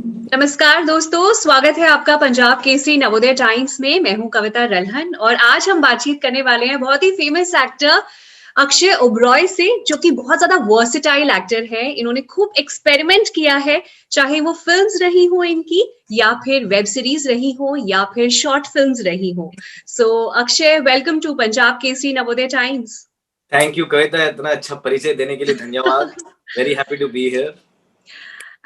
नमस्कार दोस्तों, स्वागत है आपका पंजाब केसरी नवोदय टाइम्स में। मैं हूं कविता रल्हन और आज हम बातचीत करने वाले हैं बहुत ही फेमस एक्टर अक्षय ओबरॉय से, जो कि बहुत ज्यादा वर्सेटाइल एक्टर है। इन्होंने खूब एक्सपेरिमेंट किया है, चाहे वो फिल्म्स रही हो इनकी, या फिर वेब सीरीज रही हो, या फिर शॉर्ट फिल्म्स रही हो। So Akshay, welcome to Punjab Kesari Navodaya times. Thank you Kavita, इतना अच्छा परिचय देने के लिए धन्यवाद। Very happy to be here.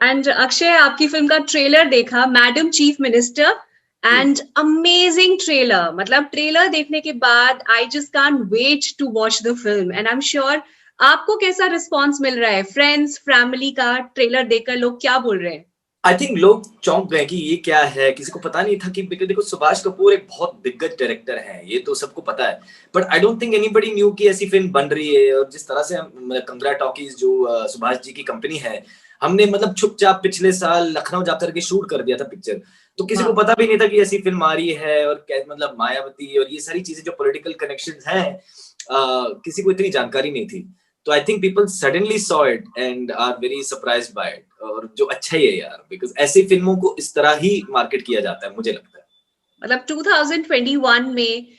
And Akshay, आपकी फिल्म का ट्रेलर देखा, madam chief minister, and amazing trailer. मतलब ट्रेलर देखने के बाद I just can't wait to watch the film, and I am sure आपको कैसा रिस्पॉन्स मिल रहा है फ्रेंड्स फैमिली का? ट्रेलर देखकर लोग क्या बोल रहे हैं? आई थिंक लोग चौंक गए कि ये क्या है, किसी को पता नहीं था कि देखो सुभाष कपूर एक बहुत दिग्गज डायरेक्टर है, ये तो सबको पता है। But I don't think anybody new कि ऐसी फिल्म बन रही है। और जिस तरह से कंगरा टॉकीज जो सुभाष जी की कंपनी है, हमने मतलब चुपचाप पिछले साल लखनऊ जाकर के शूट कर दिया था पिक्चर। तो किसी को वाह। पता भी नहीं था कि ऐसी फिल्म आ रही है। और मतलब मायावती और ये सारी चीजें जो पॉलिटिकल कनेक्शंस हैं, किसी को इतनी जानकारी नहीं थी। तो I think people suddenly saw it and are very surprised by it. और जो अच्छा ही है यार, बिकॉज ऐसी फिल्मों को इस तरह ही मार्केट किया जाता है, मुझे लगता है। मतलब 2021 में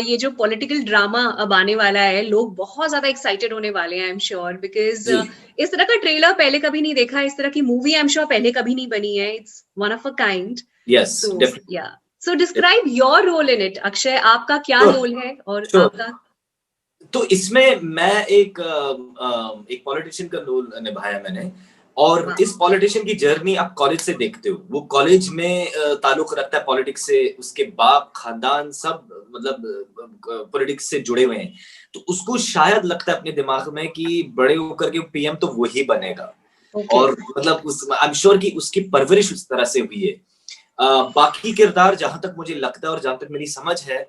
ये जो पॉलिटिकल ड्रामा अब आने वाला है, लोग बहुत ज्यादा एक्साइटेड होने वाले हैं, आई एम श्योर, बिकॉज जी। इस तरह का ट्रेलर पहले कभी नहीं देखा, इस तरह की मूवी आई एम श्योर पहले कभी नहीं बनी है। It's one of a kind. Yes, so definitely. Yeah, so describe your role in it Akshay. आपका क्या श्योर, रोल है और श्योर। आपका? तो इसमें मैं एक पॉलिटिशियन का रोल निभाया मैंने। और वाह। इस पॉलिटिशियन की जर्नी आप कॉलेज से देखते हो। वो कॉलेज में ताल्लुक रखता है पॉलिटिक्स से, उसके बाप खानदान सब मतलब पॉलिटिक्स से जुड़े हुए हैं। तो उसको शायद लगता है अपने दिमाग में कि बड़े होकर के पीएम तो वही बनेगा। ओके। और मतलब उस आई एम श्योर कि उसकी परवरिश उस तरह से हुई है। बाकी किरदार जहां तक मुझे लगता है और जहां तक मेरी समझ है,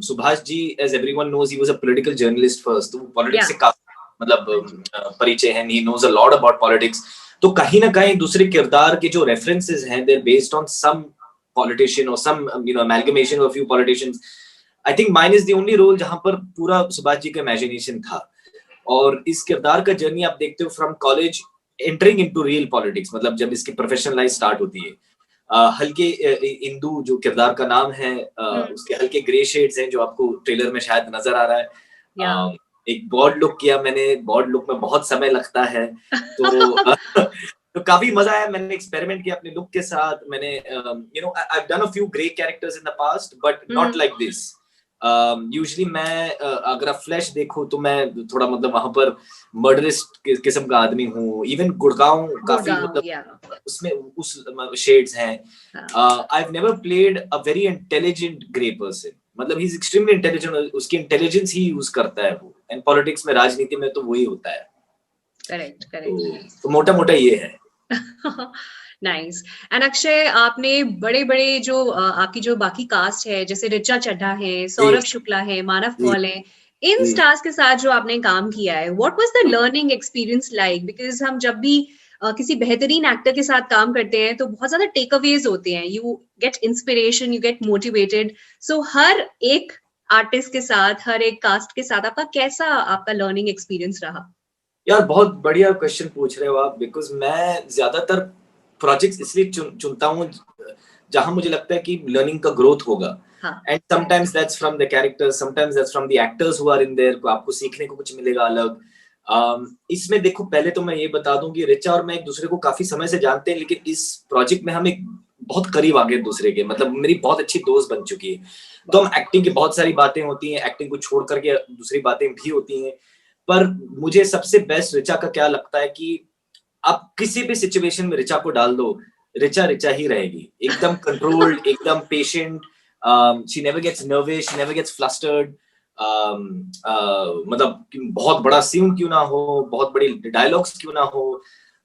Subhash ji, as everyone knows, he was a political journalist first. तो पॉलिटिक्स या। से काफी मतलब हाँ जी। परिचय है, he knows a lot about politics. तो कहीं ना कहीं दूसरे किरदार के जो रेफरेंसेस हैं, they are based on some politician और some amalgamation of few politicians. I think mine is the only role जहां पर पूरा सुभाष जी का इमेजिनेशन था। और इस किरदार का जर्नी आप देखते हो from college entering into real politics, मतलब जब इसकी प्रोफेशनल लाइफ स्टार्ट होती है। हल्के इंदू जो किरदार का नाम है, हम्म। उसके हल्के ग्रे शेड्स हैं जो आपको ट्रेलर में शायद नजर आ रहा है। या। एक बॉर्ड लुक किया मैंने, बॉर्ड लुक में बहुत समय लगता है। तो तो काफी मजा आया। मैंने एक्सपेरिमेंट किया अपने लुक के साथ। मैंने I have done a few grey characters in the past, but not hmm. Like this. Usually मैं अगर आप फ्लैश देखो तो मैं थोड़ा मतलब वहां पर मर्डरस किस्म का आदमी हूँ। इवन गुड़गांव काफी गुड़गांव, मतलब या। उसमें उस शेड्स हैं। हाँ। I have never played a very intelligent grey person. मतलब ही इज एक्सट्रीमली इंटेलिजेंट, उसकी इंटेलिजेंस ही यूज करता है वो। एंड पॉलिटिक्स में, राजनीति में तो वही होता है। Correct, correct. तो मोटा मोटा ये है। नाइस। एंड अक्षय, आपने बड़े बड़े जो आपकी जो बाकी कास्ट है, जैसे ऋचा चड्ढा है, जी, सौरभ शुक्ला है, मानव जी, कौल है, इन जी। स्टार्स के साथ जो आपने काम किया है, what was the learning experience like? Because हम जब भी किसी बेहतरीन एक्टर के साथ काम करते हैं तो बहुत ज्यादा टेक अवेज होते हैं, you get inspiration, you get motivated. So हर एक आर्टिस्ट के साथ, हर एक कास्ट के साथ आपका कैसा, आपका लर्निंग एक्सपीरियंस रहा? यार बहुत बढ़िया क्वेश्चन पूछ रहे हो आप। बिकॉज मैं ज्यादातर प्रोजेक्ट्स इसलिए चुनता हूँ जहां मुझे लगता है कि लर्निंग का ग्रोथ होगा। हाँ। And sometimes that's from the characters, sometimes that's from the actors who are in there. आपको सीखने को कुछ मिलेगा अलग। इसमें देखो, पहले तो मैं ये बता दूं कि रिचा और मैं एक दूसरे को काफी समय से जानते हैं, लेकिन इस प्रोजेक्ट में हम एक बहुत करीब आ गए दूसरे के। मतलब मेरी बहुत अच्छी दोस्त बन चुकी है। तो हम एक्टिंग की बहुत सारी बातें होती हैं, एक्टिंग को छोड़ करके दूसरी बातें भी होती हैं। पर मुझे सबसे बेस्ट रिचा का क्या लगता है कि आप किसी भी सिचुएशन में रिचा को डाल दो, रिचा रिचा ही रहेगी। एकदम कंट्रोल्ड, एकदम patient. She never gets nervous, she never gets flustered. मतलब बहुत बड़ा सीन क्यों ना हो, बहुत बड़ी डायलॉग्स क्यों ना हो।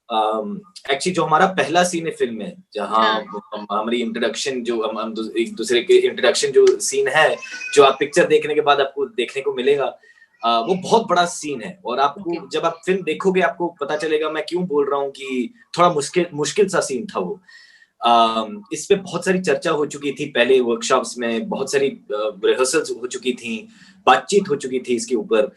एक्चुअली जो हमारा पहला सीन है फिल्म में, जहाँ हाँ। हमारी इंट्रोडक्शन, जो हम एक दूसरे के इंट्रोडक्शन जो सीन है, जो आप पिक्चर देखने के बाद आपको देखने को मिलेगा, वो बहुत बड़ा सीन है। और ओके। आपको जब आप फिल्म देखोगे आपको पता चलेगा मैं क्यों बोल रहा हूँ कि थोड़ा मुश्किल मुश्किल सा सीन था वो। इस पे बहुत सारी चर्चा हो चुकी थी पहले वर्कशॉप्स में, बहुत सारी रिहर्सल्स हो चुकी थी, बातचीत हो चुकी थी इसके ऊपर।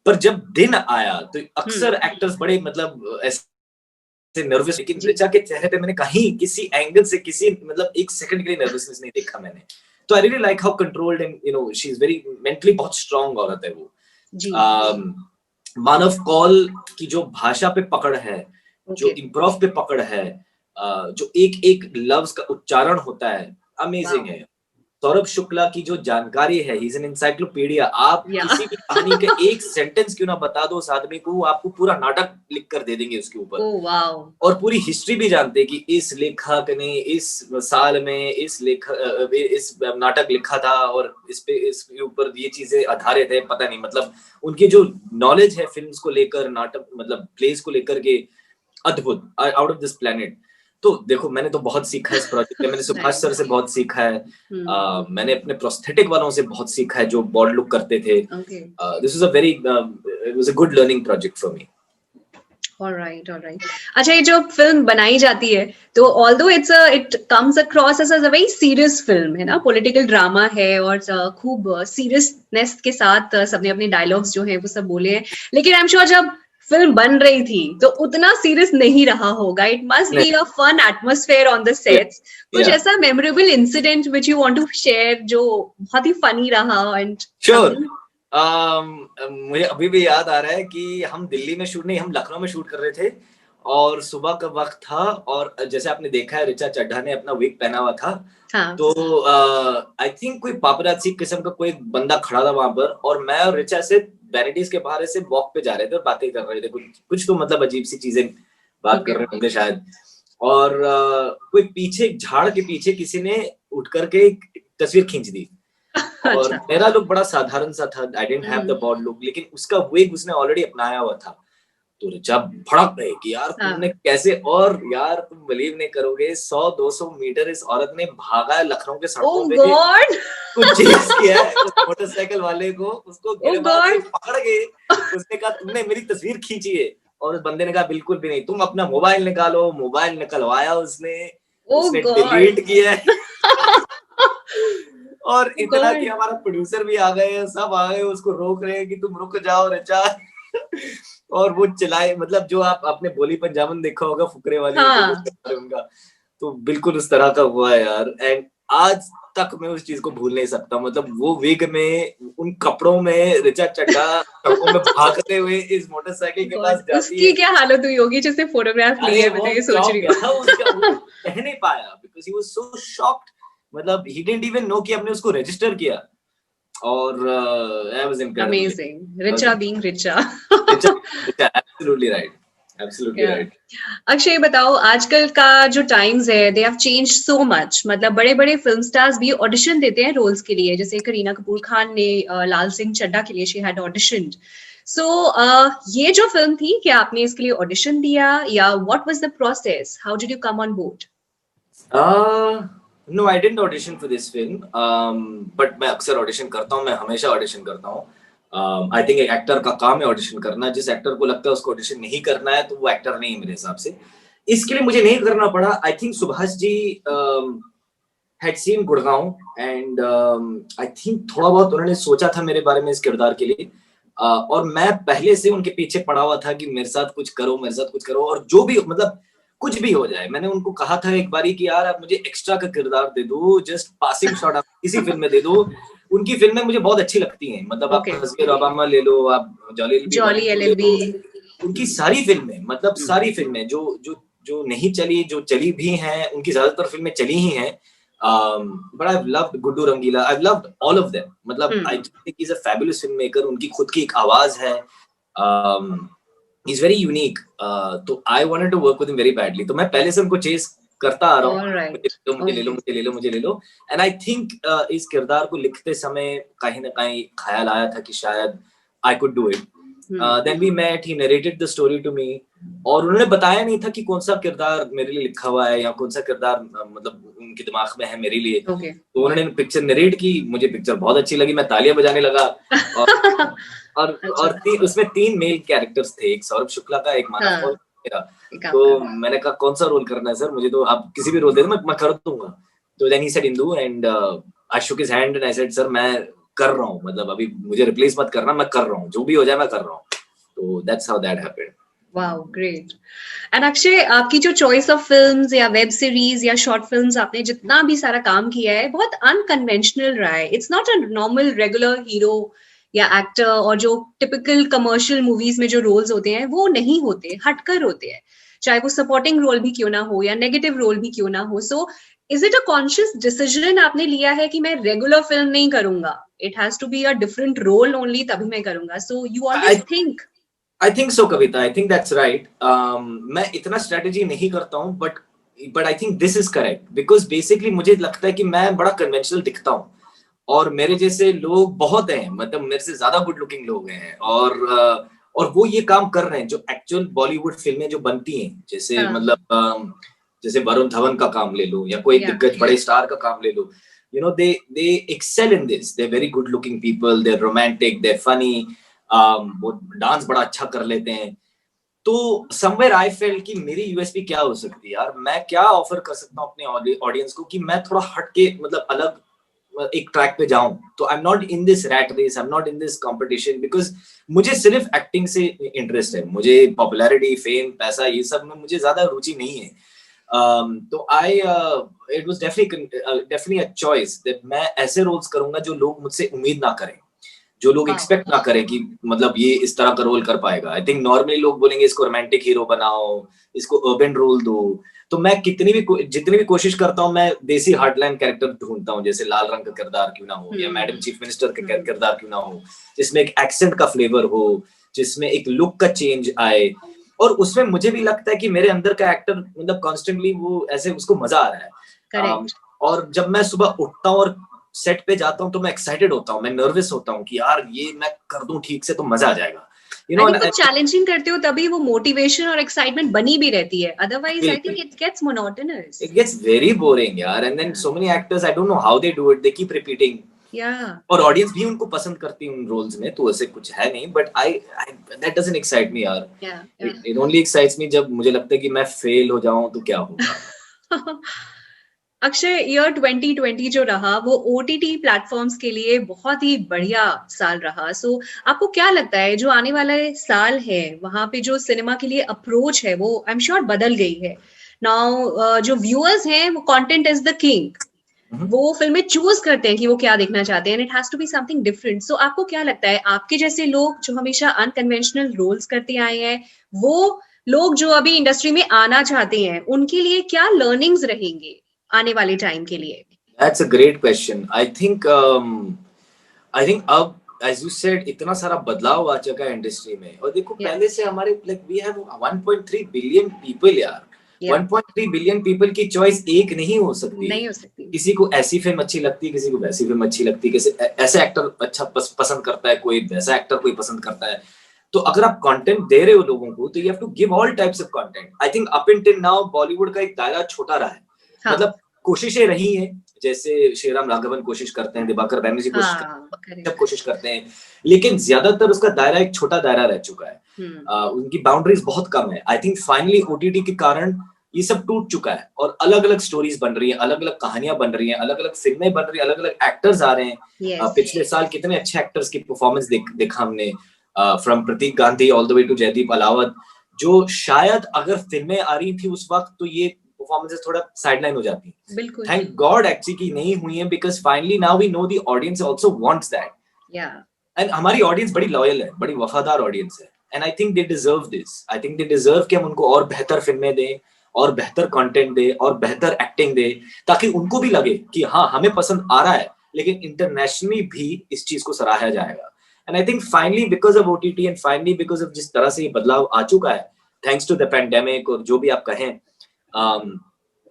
पर जब दिन आया तो हम्म। अक्सर एक्टर्स बड़े मतलब ऐसे से नर्वस, लेकिन जी। ऋचा के चेहरे पे मैंने कहीं किसी एंगल से किसी मतलब एक सेकंड के लिए नर्वसनेस नहीं देखा मैंने। तो I really like how controlled and you know she is very mentally बहुत स्ट्रांग औरत है वो। जी। मानव कौल की जो भाषा पे पकड़ है, जो ओके। इम्प्रोव पे पकड़ है, जो एक एक लफ्ज का उच्चारण होता है, अमेजिंग वाओ। है। सौरभ शुक्ला की जो जानकारी है, ही इज एन एनसाइक्लोपीडिया। आप या। किसी भी कहानी के एक सेंटेंस क्यों ना बता दो उस आदमी को, वो आपको पूरा नाटक लिख कर दे देंगे उसके ऊपर। Oh wow. और पूरी हिस्ट्री भी जानते हैं कि इस लेखक ने इस साल में इस नाटक लिखा था और इसके ऊपर ये चीजें आधारित है। पता नहीं, मतलब उनकी जो नॉलेज है फिल्म्स को लेकर, नाटक मतलब प्लेस को लेकर के, अद्भुत, आउट ऑफ दिस प्लेनेट। तो देखो मैंने तो बहुत सीखा है इस प्रोजेक्ट में। मैंने सुभाष सर से बहुत सीखा है, मैंने अपने प्रोस्थेटिक वालों से बहुत सीखा है जो बॉडी लुक करते थे। Okay. This is a very it was a good learning project for me. Alright, alright. अच्छा, ये जो फिल्म बनाई जाती है, तो although it comes across as a very serious film है ना, पॉलिटिकल ड्रामा है और खूब सीरियसनेस के साथ सबने अपने डायलॉग्स जो है वो सब बोले हैं, लेकिन आई एम श्योर जब फिल्म बन रही थी तो उतना सीरियस नहीं रहा होगा। It must be a fun atmosphere on the sets. कुछ ऐसा memorable incident which you want to share जो बहुत ही फनी रहा? एंड श्योर, मुझे अभी भी याद आ रहा है कि हम दिल्ली में शूट नहीं, हम लखनऊ में शूट कर रहे थे और सुबह का वक्त था और जैसे आपने देखा है ऋचा चड्ढा ने अपना विग पहना हुआ था। हाँ। तो आई थिंक कोई पापराजी किस्म का कोई बंदा खड़ा था वहां पर और मैं और ऋचा से वैनिटीज के बाहर से वॉक पे जा रहे थे और बातें कर रहे थे, कुछ तो मतलब अजीब सी चीजें बात कर रहे होंगे शायद। और कोई पीछे झाड़ के पीछे किसी ने उठ करके एक तस्वीर खींच दी और अच्छा। मेरा लुक बड़ा साधारण सा था, I didn't have the bald look, लेकिन उसका विग उसने ऑलरेडी अपनाया हुआ था। तो ऋचा भड़क गई कि यार तुमने कैसे, और यार तुम बिलीव नहीं करोगे 100-200 मीटर इस औरत ने भागा है लखनऊ के सड़कों पे, कुछ चीज किया है उस मोटरसाइकिल वाले को, उसको गिरबान से पकड़ के उसने कहा तुमने मेरी तस्वीर खींची है, और उस बंदे ने कहा बिल्कुल भी नहीं, तुम अपना मोबाइल निकालो। मोबाइल निकलवाया उसने डिलीट किया और इतना कि हमारा प्रोड्यूसर भी आ गए, सब आ गए, उसको रोक रहे हैं कि तुम रुक जाओ ऋचा और वो चलाए, मतलब जो आप आपने बोली पंजाबन देखा होगा फुकरे वाली, उनका तो बिल्कुल उस तरह का हुआ है यार। एंड आज तक मैं उस चीज को भूल नहीं सकता, मतलब वो विग में, उन कपड़ों में ऋचा चड्ढा सड़कों में भागते हुए इस मोटरसाइकिल के पास जाती उसकी है। क्या हालत हुई होगी जिसने फोटोग्राफ ली है, मैं ये सोच रही हूँ। कह नहीं पाया because he was so shocked, मतलब ही डिडंट इवन नो कि हमने उसको रजिस्टर किया। और that was incredible. Amazing. Richa being Richa. Richa, absolutely right. Absolutely right. Akshay, बताओ, आजकल का जो टाइम्स है, they have changed so much. मतलब बड़े बड़े फिल्म स्टार्स भी ऑडिशन देते हैं रोल्स के लिए, जैसे करीना कपूर खान ने लाल सिंह चड्ढा के लिए शी हैड ऑडिशन्ड। सो ये जो फिल्म थी, क्या आपने इसके लिए ऑडिशन दिया या what was the process? How did you come on board? No, I didn't audition for this film. But मैं अक्सर ऑडिशन करता हूँ, मैं हमेशा ऑडिशन करता हूँ। आई थिंक एक एक्टर का काम है ऑडिशन करना। जिस एक्टर को लगता है उसको ऑडिशन नहीं करना है तो वो एक्टर नहीं है मेरे हिसाब से। इसके लिए मुझे नहीं करना पड़ा। I think Subhash ji had seen Gurgaon and I think थोड़ा बहुत उन्होंने सोचा था मेरे बारे में इस किरदार के लिए। और मैं पहले से उनके पीछे पड़ा हुआ था कि मेरे साथ कुछ करो, मेरे साथ कुछ करो, और जो भी मतलब कुछ भी हो जाए। मैंने उनको कहा था एक बारी कि यार आप मुझे एक्स्ट्रा का किरदार दे दो, जस्ट पासिंग शॉट आप किसी फिल्म में दे दो। उनकी फिल्में मुझे बहुत अच्छी लगती हैं, मतलब आप तस्वीर ओबामा ले लो, आप जॉली एलएलबी, उनकी सारी फिल्में, मतलब सारी फिल्में जो जो जो नहीं चली, जो चली भी हैं, उनकी ज्यादातर फिल्में चली ही हैं। But I've loved Guddu Rangeela, I've loved all of them. मतलब I think he's a fabulous filmmaker. उनकी खुद की एक आवाज है, he's very unique. तो I wanted to work with him very badly. तो मैं पहले से उनको चेस करता आ रहा हूँ, मुझे ले लो। And I think इस किरदार को लिखते समय कहीं ना कहीं ख्याल आया था कि शायद I could do it. Then we met, he narrated the story to me. और उन्होंने बताया नहीं था कि कौन सा किरदार मेरे लिए लिखा हुआ है या कौन सा किरदार मतलब उनके दिमाग में है मेरे लिए। तो उन्होंने पिक्चर नरेट की, मुझे पिक्चर बहुत अच्छी लगी, मैं तालियां बजाने लगा। और उसमें 3 मेल कैरेक्टर्स थे, एक सौरभ शुक्ला का, एक मानव कौल मेरा। तो मैंने कहा कौन सा रोल करना है सर, मुझे तो आप किसी भी रोल दे दो, मैं कर दूंगा। तो then he said Indu and I shook his hand and I said sir मैं कर रहा हूँ, मतलब अभी मुझे रिप्लेस मत करना, मैं कर रहा हूँ, जो भी हो जाए मैं कर रहा हूँ। तो that's how that happened. Wow, great. And Akshay, आपकी जो चॉइस ऑफ फिल्म्स या वेब सीरीज या शॉर्ट फिल्म्स, आपने जितना भी सारा काम किया है, बहुत अनकन्वेंशनल रहा है। It's not a normal regular hero या एक्टर, और जो टिपिकल कमर्शियल मूवीज में जो रोल्स होते हैं वो नहीं होते, हटकर होते हैं, चाहे वो सपोर्टिंग रोल भी क्यों ना हो या नेगेटिव रोल भी क्यों ना हो। So is it a conscious decision आपने लिया है कि मैं रेगुलर फिल्म नहीं करूंगा, it has to be a different role only, तभी मैं करूंगा? So you always I think. I think so Kavita, I think that's right. मैं इतना स्ट्रेटेजी नहीं करता हूँ, but I think this is correct, because basically मुझे लगता है कि मैं बड़ा कन्वेंशनल दिखता हूँ, और मेरे जैसे लोग बहुत हैं, मतलब मेरे से ज्यादा गुड लुकिंग लोग हैं, और वो ये काम कर रहे हैं जो एक्चुअल बॉलीवुड फिल्में जो बनती हैं, जैसे हाँ, मतलब जैसे वरुण धवन का काम ले लो या कोई या दिग्गज बड़े स्टार का काम ले लो, you know they excel in this, they very good looking people, they romantic, they funny, वो डांस बड़ा अच्छा कर लेते हैं। तो समवेयर आई फेल्ट कि मेरी यूएसपी क्या हो सकती है यार, मैं क्या ऑफर कर सकता हूँ अपने ऑडियंस को कि मैं थोड़ा हटके, मतलब अलग एक ट्रैक पे जाऊं। तो I am not in this rat race, I am not in this competition, because मुझे सिर्फ एक्टिंग से इंटरेस्ट है, मुझे पॉपुलैरिटी, फेम, पैसा, ये सब में मुझे ज्यादा रुचि नहीं है। तो I it was definitely a choice that मैं ऐसे रोल्स करूंगा जो लोग मुझसे उम्मीद ना करें, जो लोग वाओ, एक्सपेक्ट ना करें कि मतलब ये इस तरह का रोल कर पाएगा। आई थिंक नॉर्मली लोग बोलेंगे इसको रोमांटिक हीरो बनाओ, इसको अर्बन रोल दो। तो मैं जितनी भी कोशिश करता हूँ, मैं देसी हार्डलाइन कैरेक्टर ढूंढता हूँ, जैसे लाल रंग का किरदार क्यों ना हो, या मैडम चीफ मिनिस्टर का हम्म, किरदार क्यों ना हो, जिसमें एक एक्सेंट का फ्लेवर हो, जिसमें एक लुक का चेंज आए, और उसमें मुझे भी लगता है कि मेरे अंदर का एक्टर मतलब कॉन्स्टेंटली वो ऐसे उसको मजा आ रहा है। करेक्ट। और जब मैं सुबह उठता हूँ और सेट पे जाता हूँ, तो मैं एक्साइटेड होता हूँ, मैं नर्वस होता हूँ कि यार ये मैं कर दूं ठीक से तो मजा आ जाएगा, यू आई नो। थिंक कुछ चैलेंजिंग करते हो तभी वो मोटिवेशन और एक्साइटमेंट बनी भी रहती है, अदरवाइज आई बिल्कुल, think it gets monotonous. it gets very boring यार, and then so many actors, I don't know how they do it, they keep repeating, या और ऑडियंस भी उनको पसंद करती है उन रोल्स में, तो ऐसे कुछ है नहीं, but I that doesn't excite me यार। या इट ओनली एक्साइट्स मी जब मुझे लगता है कि मैं फेल हो जाऊं तो क्या होगा। अक्षय, ईयर 2020 जो रहा वो ओटीटी प्लेटफॉर्म्स के लिए बहुत ही बढ़िया साल रहा। सो आपको क्या लगता है जो आने वाला साल है, वहां पे जो सिनेमा के लिए अप्रोच है वो आई एम श्योर बदल गई है। नाउ जो व्यूअर्स हैं, वो कंटेंट इज द किंग, हम्म। वो फिल्में चूज करते हैं कि वो क्या देखना चाहते हैं, and it has to be something different. So आपको क्या लगता है, आपके जैसे लोग जो हमेशा अनकन्वेंशनल रोल्स करते आए हैं, वो लोग जो अभी इंडस्ट्री में आना चाहते हैं, उनके लिए क्या लर्निंग्स रहेंगे आने वाले टाइम के लिए? That's a great question. I think अब एज यू सेड इतना सारा बदलाव आ चुका है इंडस्ट्री में, और देखो या पहले से हमारे like we have 1.3 billion people यार। या 1.3 बिलियन पीपल की चॉइस एक नहीं हो सकती। नहीं हो सकती। किसी को ऐसी फिल्म अच्छी लगती है, किसी को वैसी फिल्म अच्छी लगती है, किसी ऐसा एक्टर अच्छा पसंद करता है, कोई वैसा एक्टर कोई पसंद करता है। तो अगर आप कंटेंट दे रहे हो लोगों को, तो you have to give all types of content. I think up till now Bollywood का एक दायरा छोटा रहा है, हाँ, मतलब कोशिशें रही हैं, जैसे श्रीराम राघवन कोशिश करते हैं, दिवाकर बैनर्जी कोशिश करते हाँ, हैं, सब करेक्ट। कोशिश करते हैं, लेकिन ज्यादातर उसका दायरा एक छोटा दायरा रह चुका है। हम्म, उनकी बाउंड्रीज बहुत कम है। आई थिंक फाइनली ओटीटी के कारण ये सब टूट चुका है, और अलग अलग स्टोरीज बन रही है, अलग अलग कहानियां बन रही हैं, अलग अलग फिल्में बन रही है, अलग अलग एक्टर्स आ रहे हैं। यस, पिछले साल कितने अच्छे एक्टर्स की परफॉर्मेंस देखा हमने, from Pratik Gandhi all the way to Jaideep Ahlawat, जो शायद अगर फिल्में आ रही थी उस वक्त तो ये परफॉर्मेंसेस थोड़ा साइडलाइन हो जाती। बिल्कुल। थैंक गॉड एक्चुअली की नहीं हुई है, because finally now we know the audience also wants that, या एंड हमारी ऑडियंस बड़ी लॉयल है, बड़ी वफादार ऑडियंस है, and I think they deserve this. I think they deserve कि हम उनको और बेहतर फिल्में दें, और बेहतर कंटेंट दे, और बेहतर एक्टिंग दे, ताकि उनको भी लगे कि हाँ हमें पसंद आ रहा है, लेकिन इंटरनेशनली भी इस चीज को सराहा जाएगा। And I think finally because of OTT, and finally because of जिस तरह से ये बदलाव आ चुका है, थैंक्स टू द पेंडेमिक, और जो भी आप कहें,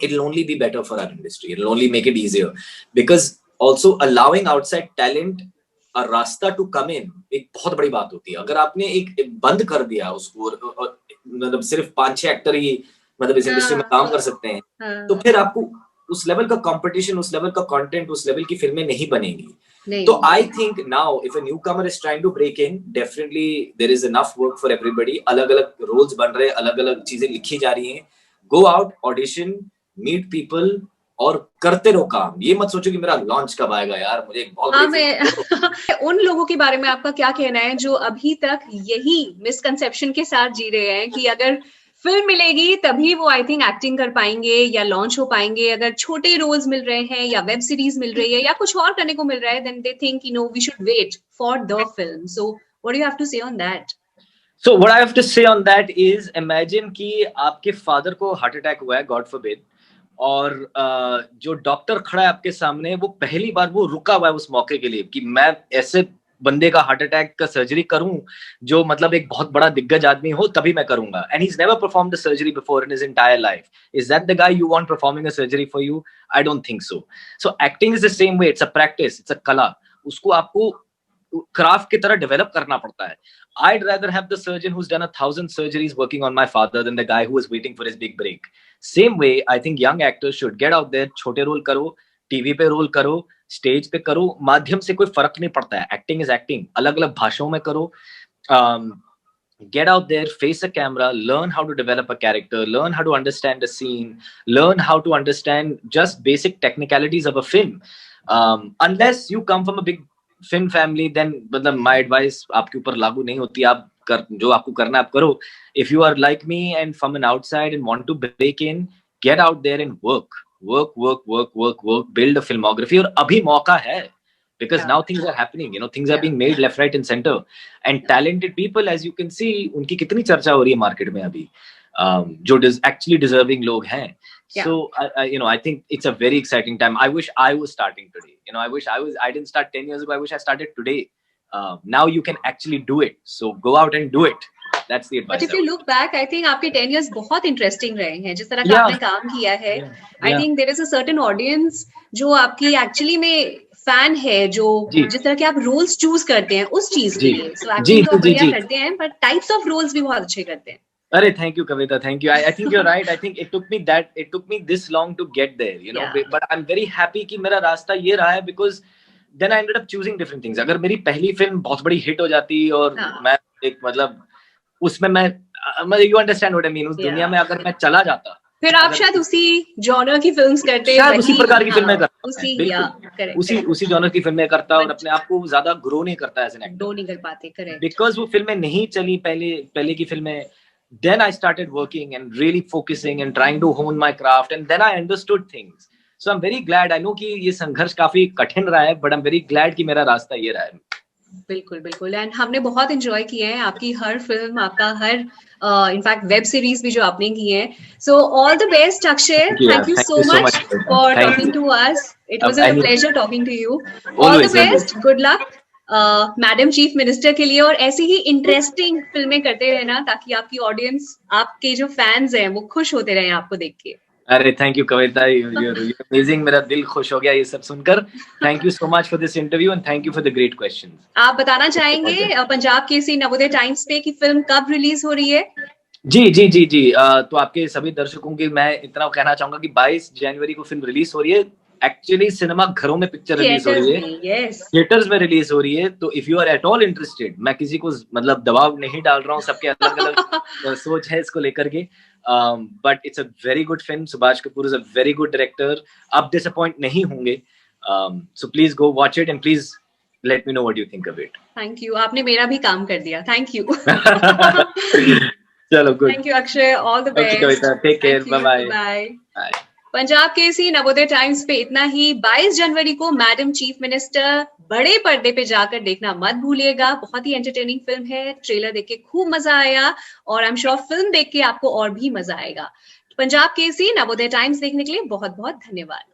it'll only be better for our industry. It'll only make it easier, because also allowing outside talent a रास्ता टू कम इन एक बहुत बड़ी बात होती है। अगर आपने एक बंद कर दिया उसको, मतलब सिर्फ 5-6 एक्टर ही मतलब इस इंडस्ट्री में हाँ, काम कर सकते हैं, तो हाँ, फिर आपको उस लेवल का कंपटीशन, उस लेवल का कंटेंट, उस लेवल की फिल्में नहीं बनेंगी। तो नहीं, I think now if a newcomer is trying to break in, definitely there is enough work for everybody. अलग अलग रोल्स बन रहे हैं, अलग अलग चीजें लिखी जा रही हैं। Go out, audition, meet people, और करते रहो काम। ये मत सोचो कि मेरा लॉन्च कब आएगा यार, मुझे एक बहुत मैं उन लोगों के बारे में आपका क्या कहना है जो अभी तक यही मिसकंसेप्शन के साथ जी रहे हैं कि अगर फिल्म मिलेगी तभी वो आई थिंक एक्टिंग कर पाएंगे या लॉन्च हो पाएंगे, अगर छोटे रोल्स मिल रहे हैं या वेब सीरीज मिल रही है या कुछ और करने को मिल रहा है, then they think you know we should wait for the film. So what do you have to say on that? So what I have to say on that is, imagine कि आपके फादर को heart attack हुआ है, God forbid, और जो doctor खड़ा है आपके सामने, वो पहली बार वो रुका हुआ है उस मौके के लिए कि मैं ऐसे बंदे का हार्ट अटैक का सर्जरी करूं जो मतलब एक बहुत बड़ा दिग्गज आदमी हो, तभी मैं करूंगा। And he is never performed the surgery before in his entire life. Is that the guy you want performing a surgery for you? I don't think so. So acting is the same way, it's a practice, it's a कला। उसको आपको craft की तरह develop करना पड़ता है। I'd rather have the surgeon who's done 1,000 surgeries working on my father than the guy who is waiting for his big break. Same way, I think young actors should get out there, छोटे role करो, TV पे role करो, stage पे करो, माध्यम से कोई फर्क नहीं पड़ता है। एक्टिंग इज एक्टिंग, अलग अलग भाषाओं में करो। Get out there, face a camera, learn how to develop a character, learn how to understand a scene, learn how to understand just basic technicalities of a film. Unless you come from a big film family, then मतलब my advice आपके ऊपर लागू नहीं होती। आप कर जो आपको करना आप करो। If you are like me and from an outside and want to break in, get out there and work, build a filmography। और अभी मौका है, because now things are happening, you know, things are being made left, right and center, and talented people, as you can see, उनकी कितनी चर्चा हो रही है मार्केट में अभी, जो actually deserving लोग हैं। So you know, I think it's a very exciting time. I wish I was starting today, you know, I didn't start 10 years ago, I wish I started today. Now you can actually do it, so go out and do it. That's the advice. But if you look back, I think आपके 10 years बहुत interesting रहे हैं, जिस तरह का आपने काम किया है। I think there is a certain audience जो आपकी actually में फैन है, जो जिस तरह के आप रोल्स चूज करते हैं उस चीज के लिए। So एक्टिंग तो बढ़िया करते हैं, but types of roles भी बहुत अच्छे करते हैं। अरे thank you Kavita, thank you. I think you're right. I think it took me this long to get there, you know, but I'm very happy कि मेरा रास्ता ये रहा है, because then I ended up choosing different things. अगर मेरी पहली film बहुत बड़ी हिट हो जाती और मैं एक मतलब उसमें मैं you understand what I mean, उस दुनिया में अगर मैं चला जाता, फिर आप शायद उसी जॉनर की फिल्म्स करते, उसी प्रकार की फिल्में करता, उसी जॉनर की फिल्में करता और अपने आप को ज्यादा ग्रो नहीं करता एज एन एक्टर, ग्रो नहीं कर पाते। करेक्ट, बिकॉज वो फिल्में नहीं चली पहले की फिल्में। Then I started working and really focusing and trying to hone my craft, and then I understood things. So I'm very glad. I know कि ये संघर्ष काफी कठिन रहा है, but I'm very glad कि मेरा रास्ता ये रहा है। बिल्कुल बिल्कुल, एंड हमने बहुत एंजॉय किया है आपकी हर फिल्म, आपका हर इनफैक्ट वेब सीरीज भी जो आपने की है। So all the best Akshay, thank you so much for talking to us. It was a pleasure talking to you. All the best, good luck madam chief minister के लिए, और ऐसी ही इंटरेस्टिंग फिल्में करते रहना ताकि आपकी ऑडियंस, आपके जो फैंस हैं वो खुश होते रहे आपको देख के। अरे thank you Kavita, you're amazing, मेरा दिल खुश हो गया ये सब सुनकर। Thank you so much for this interview and thank you for the great questions. आप बताना चाहेंगे पंजाब केसरी नवोदय टाइम्स पे कि फिल्म कब रिलीज हो रही है? जी, तो आपके सभी दर्शकों की मैं इतना कहना चाहूंगा कि 22 जनवरी को फिल्म रिलीज हो रही है। एक्चुअली सिनेमा घरों में पिक्चर रिलीज हो रही है, थिएटर्स में रिलीज हो रही है। तो if you are at all interested, मैं किसी को मतलब दबाव नहीं डाल रहा हूँ, सबके अलग अलग सोच है इसको लेकर के, but it's a very good film. Subhash Kapoor is a very good director, आप डिसअपॉइंट नहीं होंगे। So please go watch it and please let me know what you think of it. Thank you, आपने मेरा भी काम कर दिया, थैंक यू। चलो good, thank you Akshay, all the best, take care, bye bye. Punjab Kesari Navodaya Times पे इतना ही। 22 जनवरी को मैडम चीफ मिनिस्टर बड़े पर्दे पे जाकर देखना मत भूलिएगा। बहुत ही एंटरटेनिंग फिल्म है, ट्रेलर देख के खूब मजा आया और आई एम श्योर फिल्म देख के आपको और भी मजा आएगा। पंजाब केसरी नवोदय टाइम्स देखने के लिए बहुत बहुत धन्यवाद।